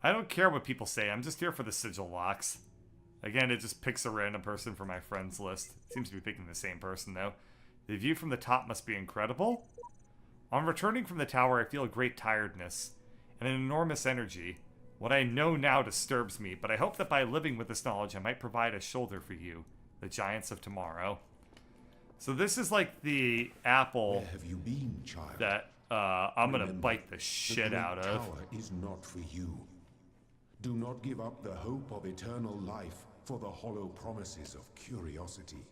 I don't care what people say. I'm just here for the sigil locks. Again, it just picks a random person from my friends list. It seems to be picking the same person, though. The view from the top must be incredible. On returning from the tower, I feel a great tiredness and an enormous energy. What I know now disturbs me, but I hope that by living with this knowledge, I might provide a shoulder for you, the giants of tomorrow. So this is like the apple Where have you been, child? that I'm gonna Remember, bite the shit out The of. tower is not for you. Do not give up the hope of eternal life for the hollow promises of curiosity.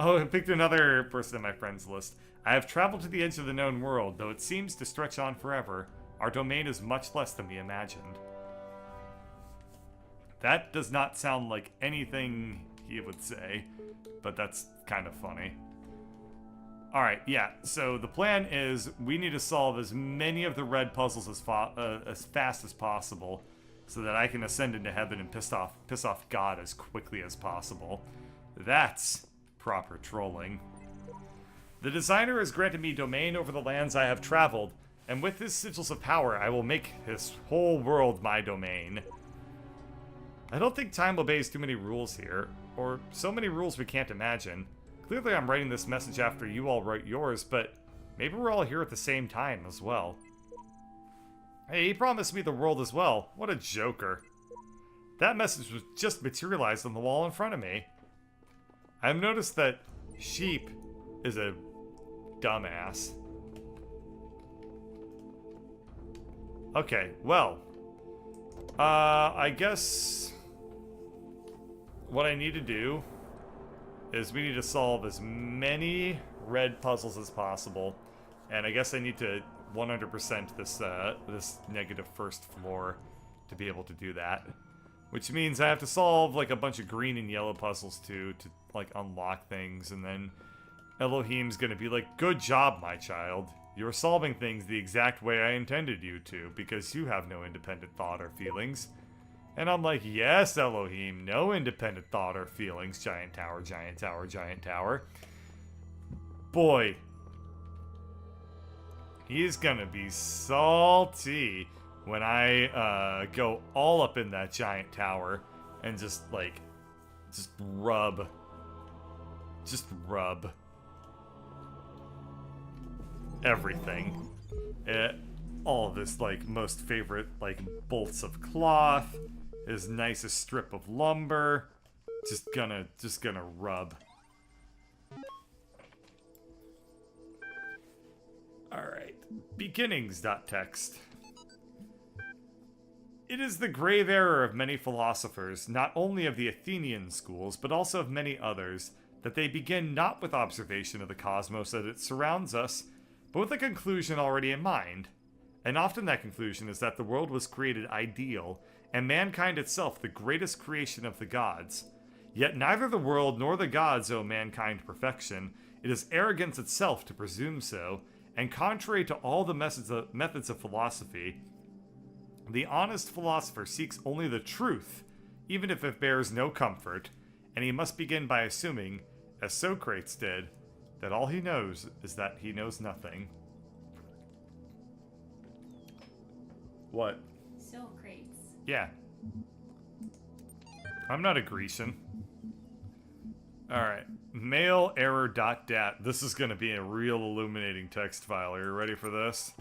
Oh, I picked another person in my friends list. I have traveled to the edge of the known world, though it seems to stretch on forever. Our domain is much less than we imagined. That does not sound like anything he would say, but that's kind of funny. Alright, yeah, so the plan is we need to solve as many of the red puzzles as fast as possible so that I can ascend into heaven and piss off God as quickly as possible. That's proper trolling. The designer has granted me domain over the lands I have traveled, and with his sigils of power, I will make his whole world my domain. I don't think time obeys too many rules here, or so many rules we can't imagine. Clearly I'm writing this message after you all wrote yours, but maybe we're all here at the same time as well. Hey, he promised me the world as well. What a joker. That message was just materialized on the wall in front of me. I've noticed that sheep is a dumbass. Okay, well. I guess what I need to do is we need to solve as many red puzzles as possible. And I guess I need to 100% this negative first floor to be able to do that. Which means I have to solve like a bunch of green and yellow puzzles too to like unlock things, and then Elohim's gonna be like, "Good job, my child. You're solving things the exact way I intended you to, because you have no independent thought or feelings." And I'm like, "Yes, Elohim, no independent thought or feelings, giant tower, giant tower, giant tower." Boy, he's gonna be salty when I go all up in that giant tower and just rub everything. All of his most favorite bolts of cloth, his nicest strip of lumber, just gonna rub. Alright, beginnings.txt. It is the grave error of many philosophers, not only of the Athenian schools, but also of many others, that they begin not with observation of the cosmos as it surrounds us, but with a conclusion already in mind. And often that conclusion is that the world was created ideal, and mankind itself the greatest creation of the gods. Yet neither the world nor the gods owe mankind perfection. It is arrogance itself to presume so, and contrary to all the methods of philosophy, the honest philosopher seeks only the truth, even if it bears no comfort, and he must begin by assuming, as Socrates did, that all he knows is that he knows nothing. What? Socrates. Yeah. I'm not a Grecian. Alright. Mail error.dat. This is going to be a real illuminating text file. Are you ready for this?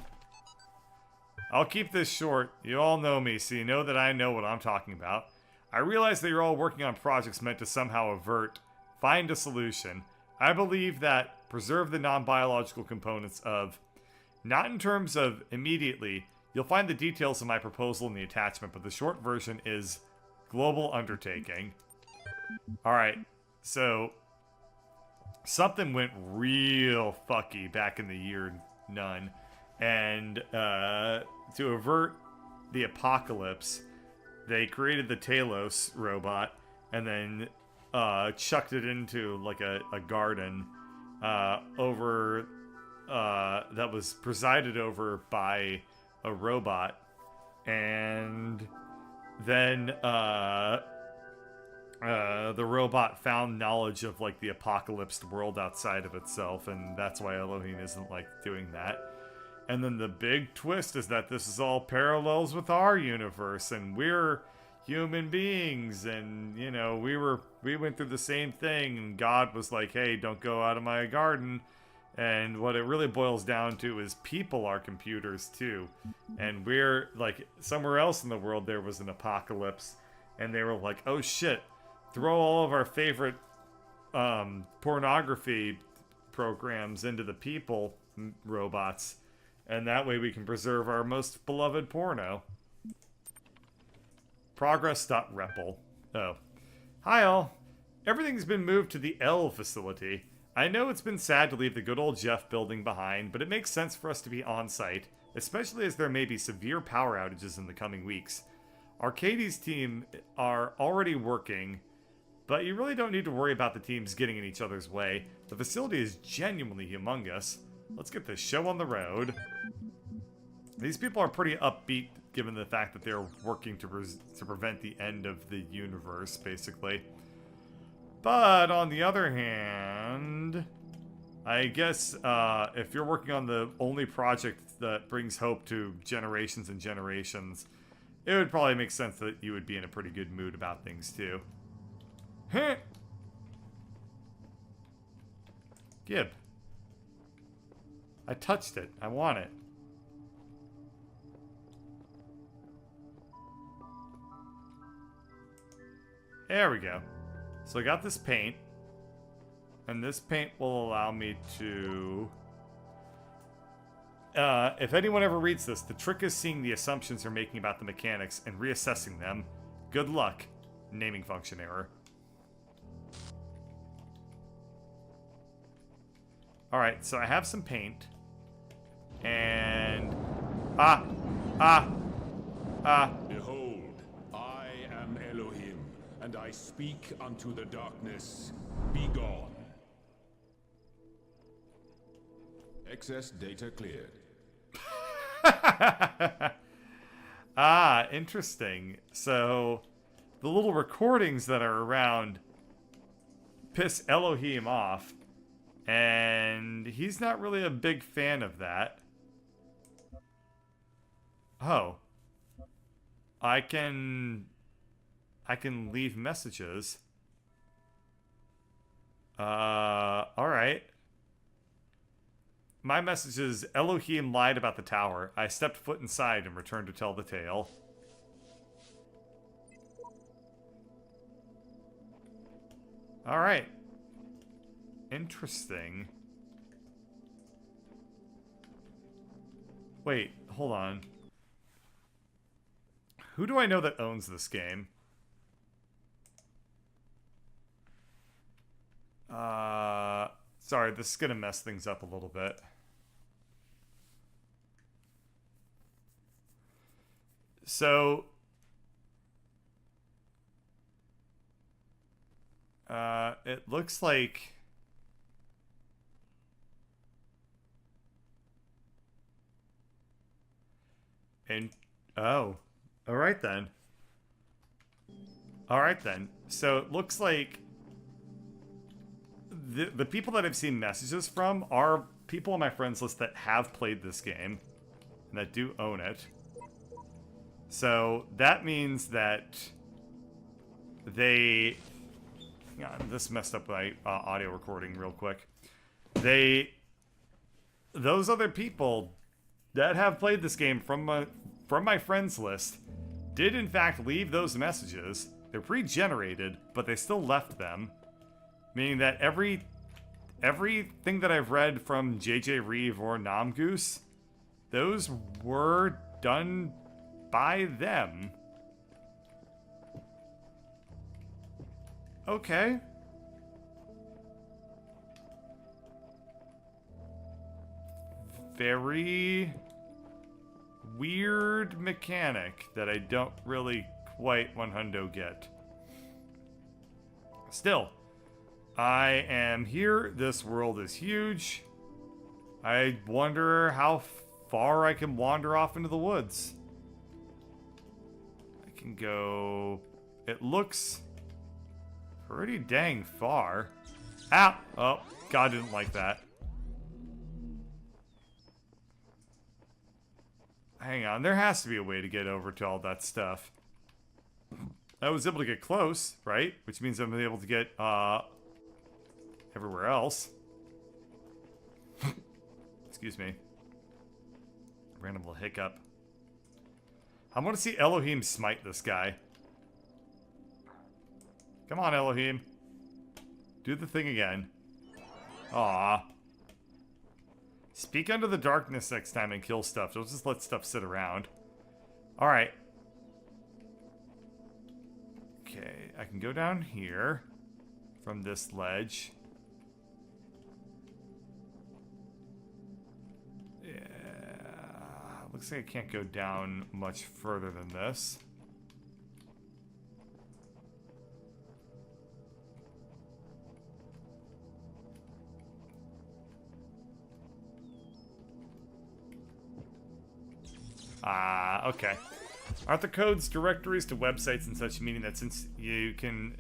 I'll keep this short. You all know me, so you know that I know what I'm talking about. I realize that you're all working on projects meant to somehow find a solution. I believe that preserve the non-biological components of, not in terms of immediately, you'll find the details of my proposal in the attachment, but the short version is global undertaking. Alright, so something went real fucky back in the year none. And to avert the apocalypse, they created the Talos robot and then chucked it into like a garden over that was presided over by a robot, and then the robot found knowledge of like the apocalypsed world outside of itself, and that's why Elohim isn't doing that. And then the big twist is that this is all parallels with our universe, and we're human beings, and you know, we went through the same thing, and God was like, hey, don't go out of my garden. And what it really boils down to is people are computers too. And we're like, somewhere else in the world there was an apocalypse, and they were like, oh shit, throw all of our favorite pornography programs into the people robots, and that way we can preserve our most beloved porno. Progress.repl. Oh. Hi all. Everything's been moved to the L facility. I know it's been sad to leave the good old Jeff building behind, but it makes sense for us to be on site, especially as there may be severe power outages in the coming weeks. Arcadie's team are already working, but you really don't need to worry about the teams getting in each other's way. The facility is genuinely humongous. Let's get this show on the road. These people are pretty upbeat given the fact that they're working to prevent the end of the universe, basically. But on the other hand, I guess if you're working on the only project that brings hope to generations and generations, it would probably make sense that you would be in a pretty good mood about things too. Huh. Gib. I touched it. I want it. There we go. So I got this paint. And this paint will allow me to... if anyone ever reads this, the trick is seeing the assumptions you're making about the mechanics and reassessing them. Good luck. Naming function error. Alright, so I have some paint. And... Behold, I am Elohim, and I speak unto the darkness. Be gone. Excess data cleared. Interesting. So, the little recordings that are around piss Elohim off, and he's not really a big fan of that. Oh. I can leave messages. Alright. My message is, Elohim lied about the tower. I stepped foot inside and returned to tell the tale. Alright. Interesting. Wait, hold on. Who do I know that owns this game? Sorry, this is gonna mess things up a little bit. So... it looks like... And... Oh. Alright then. Alright then. So it looks like... The people that I've seen messages from are people on my friends list that have played this game. And that do own it. So that means that they... Hang on, this messed up my audio recording real quick. Those other people that have played this game from my friends list did in fact leave those messages. They're pre-generated, but they still left them. Meaning that everything that I've read from JJ Reeve or Namgoose, those were done by them. Okay. Very weird mechanic that I don't really quite 100% get. Still, I am here. This world is huge. I wonder how far I can wander off into the woods. I can go... It looks pretty dang far. Ow! Oh, God didn't like that. hang on. There has to be a way to get over to all that stuff. I was able to get close, right? Which means I'm able to get, everywhere else. Excuse me. Random little hiccup. I want to see Elohim smite this guy. Come on, Elohim. Do the thing again. Aw. Speak under the darkness next time and kill stuff. Don't just let stuff sit around. Alright. Okay, I can go down here from this ledge. Yeah. Looks like I can't go down much further than this. Okay. Aren't the codes directories to websites and such, meaning that since you can,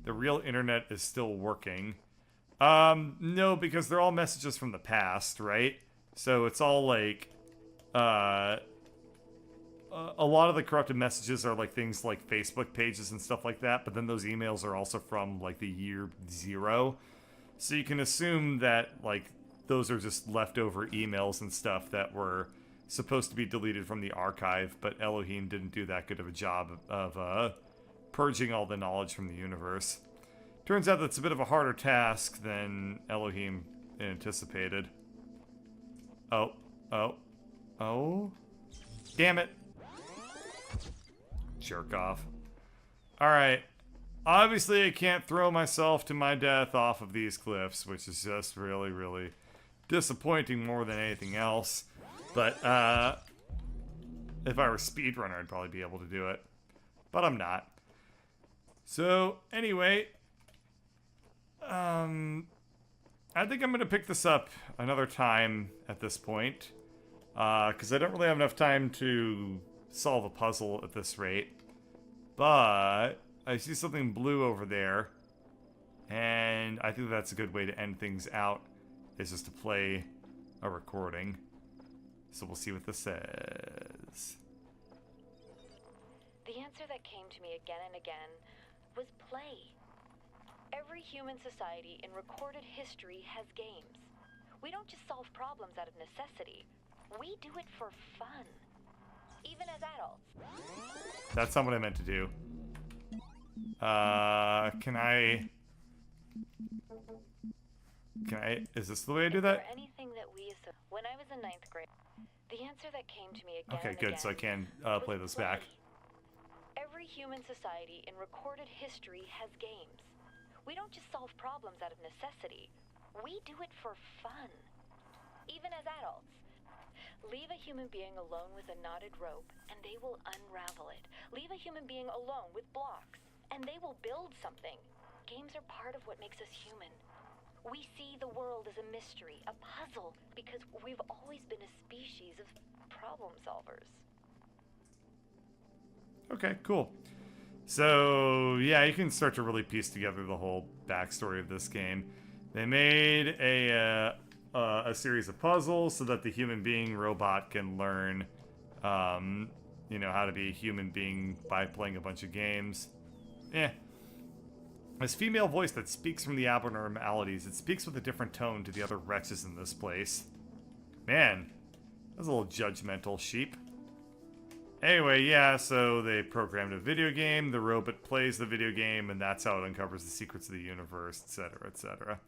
the real internet is still working? No, because they're all messages from the past, right? So it's all like, a lot of the corrupted messages are like things like Facebook pages and stuff like that, but then those emails are also from like the year 0. So you can assume that like those are just leftover emails and stuff that were supposed to be deleted from the archive, but Elohim didn't do that good of a job of purging all the knowledge from the universe. Turns out that's a bit of a harder task than Elohim anticipated. Oh. Damn it. Jerk off. Alright. Obviously I can't throw myself to my death off of these cliffs, which is just really, really disappointing more than anything else. But, if I were a speedrunner, I'd probably be able to do it. But I'm not. So, anyway, I think I'm going to pick this up another time at this point. Because I don't really have enough time to solve a puzzle at this rate. But I see something blue over there. And I think that's a good way to end things out, is just to play a recording. So we'll see what this says. The answer that came to me again and again was play. Every human society in recorded history has games. We don't just solve problems out of necessity. We do it for fun. Even as adults. That's not what I meant to do. Can I... Is this the way I do that? For anything that we assume. When I was in 9th grade, the answer that came to me again Okay, and good, again so I can play this back. Every human society in recorded history has games. We don't just solve problems out of necessity. We do it for fun. Even as adults. Leave a human being alone with a knotted rope, and they will unravel it. Leave a human being alone with blocks, and they will build something. Games are part of what makes us human. We see the world as a mystery, a puzzle, because we've always been a species of problem solvers. Okay, cool. So, yeah, you can start to really piece together the whole backstory of this game. They made a series of puzzles so that the human being robot can learn, you know, how to be a human being by playing a bunch of games. This female voice that speaks from the abnormalities, it speaks with a different tone to the other wretches in this place. Man, that's a little judgmental, sheep. Anyway, yeah, so they programmed a video game, the robot plays the video game, and that's how it uncovers the secrets of the universe, etc., etc.